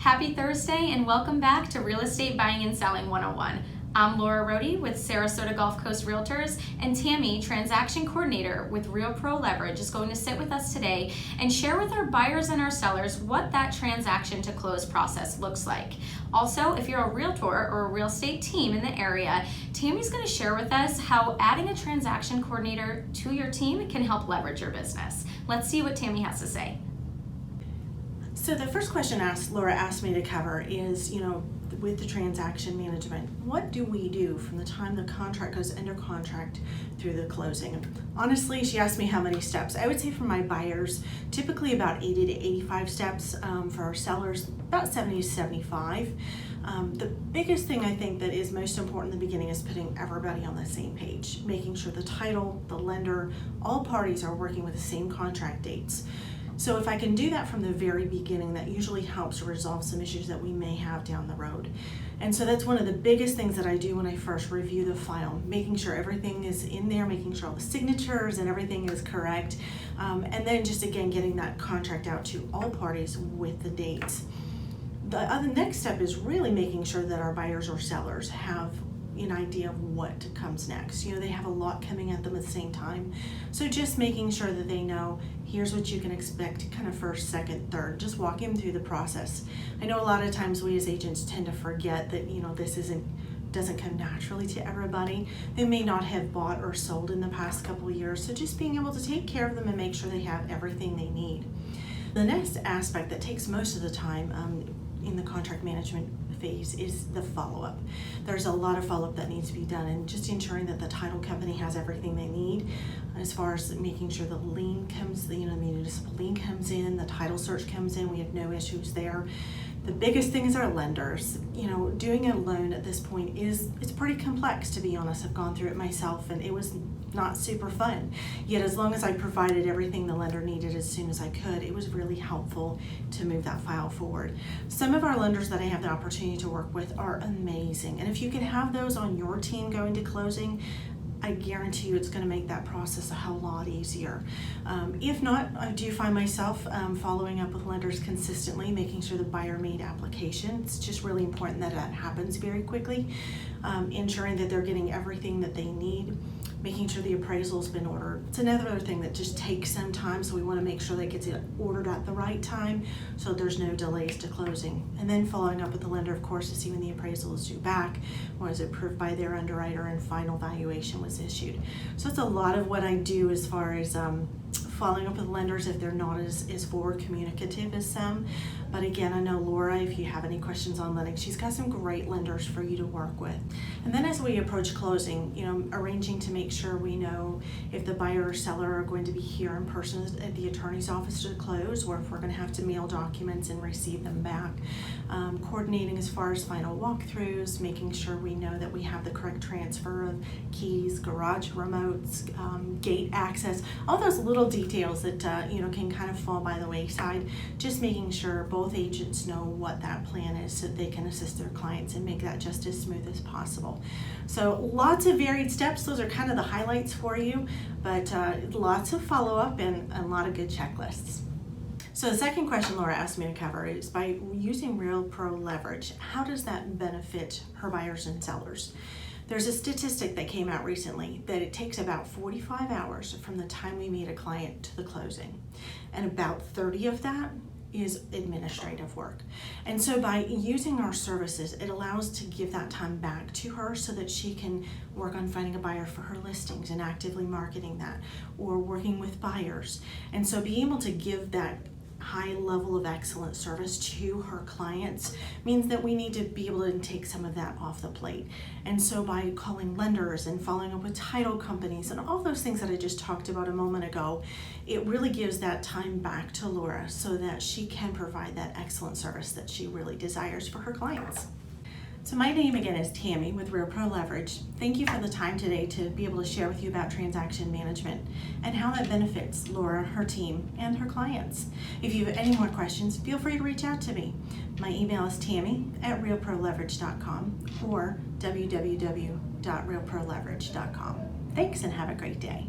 Happy Thursday and welcome back to Real Estate Buying and Selling 101. I'm Laura Rohde with Sarasota Gulf Coast Realtors, and Tammi, Transaction Coordinator with Real Pro Leverage, is going to sit with us today and share with our buyers and our sellers what that transaction to close process looks like. Also, if you're a realtor or a real estate team in the area, Tammi's going to share with us how adding a transaction coordinator to your team can help leverage your business. Let's see what Tammi has to say. So the first question Laura asked me to cover is, with the transaction management, what do we do from the time the contract goes under contract through the closing? Honestly, she asked me how many steps. I would say for my buyers, typically about 80 to 85 steps. For our sellers, about 70 to 75. The biggest thing I think that is most important in the beginning is putting everybody on the same page, making sure the title, the lender, all parties are working with the same contract dates. So if I can do that from the very beginning, that usually helps resolve some issues that we may have down the road. And so that's one of the biggest things that I do when I first review the file, making sure everything is in there, making sure all the signatures and everything is correct. And then just again, getting that contract out to all parties with the dates. The other next step is really making sure that our buyers or sellers have an idea of what comes next. They have a lot coming at them at the same time. So just making sure that they know, here's what you can expect, kind of first, second, third, just walking them through the process. I know a lot of times we as agents tend to forget that, this doesn't come naturally to everybody. They may not have bought or sold in the past couple of years. So just being able to take care of them and make sure they have everything they need. The next aspect that takes most of the time in the contract management phase is the follow-up. There's a lot of follow-up that needs to be done, and just ensuring that the title company has everything they need as far as making sure the lien comes, the municipal lien comes in, the title search comes in, we have no issues there. The biggest thing is our lenders. Doing a loan at this point it's pretty complex, to be honest. I've gone through it myself and it was not super fun. Yet as long as I provided everything the lender needed as soon as I could, it was really helpful to move that file forward. Some of our lenders that I have the opportunity to work with are amazing. And if you can have those on your team going to closing, I guarantee you it's going to make that process a whole lot easier. If not, I do find myself following up with lenders consistently, making sure the buyer made application. It's just really important that that happens very quickly, ensuring that they're getting everything that they need, making sure the appraisal's been ordered. It's another thing that just takes some time, so we want to make sure that gets it ordered at the right time so there's no delays to closing. And then following up with the lender, of course, to see when the appraisal is due back, was it approved by their underwriter, and final valuation was issued. So it's a lot of what I do as far as following up with lenders if they're not as forward communicative as some. But again, I know Laura, if you have any questions on lending, she's got some great lenders for you to work with. And then as we approach closing, arranging to make sure we know if the buyer or seller are going to be here in person at the attorney's office to close, or if we're going to have to mail documents and receive them back. Coordinating as far as final walkthroughs, making sure we know that we have the correct transfer of keys, garage remotes, gate access, all those little details that can kind of fall by the wayside. Just making sure both agents know what that plan is so that they can assist their clients and make that just as smooth as possible. So lots of varied steps. Those are kind of the highlights for you, but lots of follow-up and a lot of good checklists. So the second question Laura asked me to cover is, by using Real Pro Leverage, how does that benefit her buyers and sellers? There's a statistic that came out recently that it takes about 45 hours from the time we meet a client to the closing, and about 30 of that is administrative work. And so by using our services, it allows to give that time back to her so that she can work on finding a buyer for her listings and actively marketing that, or working with buyers. And so being able to give that high level of excellent service to her clients means that we need to be able to take some of that off the plate. And so by calling lenders and following up with title companies and all those things that I just talked about a moment ago, it really gives that time back to Laura so that she can provide that excellent service that she really desires for her clients. So my name again is Tammi with Real Pro Leverage. Thank you for the time today to be able to share with you about transaction management and how that benefits Laura, her team, and her clients. If you have any more questions, feel free to reach out to me. My email is tammi@realproleverage.com or www.realproleverage.com. Thanks and have a great day.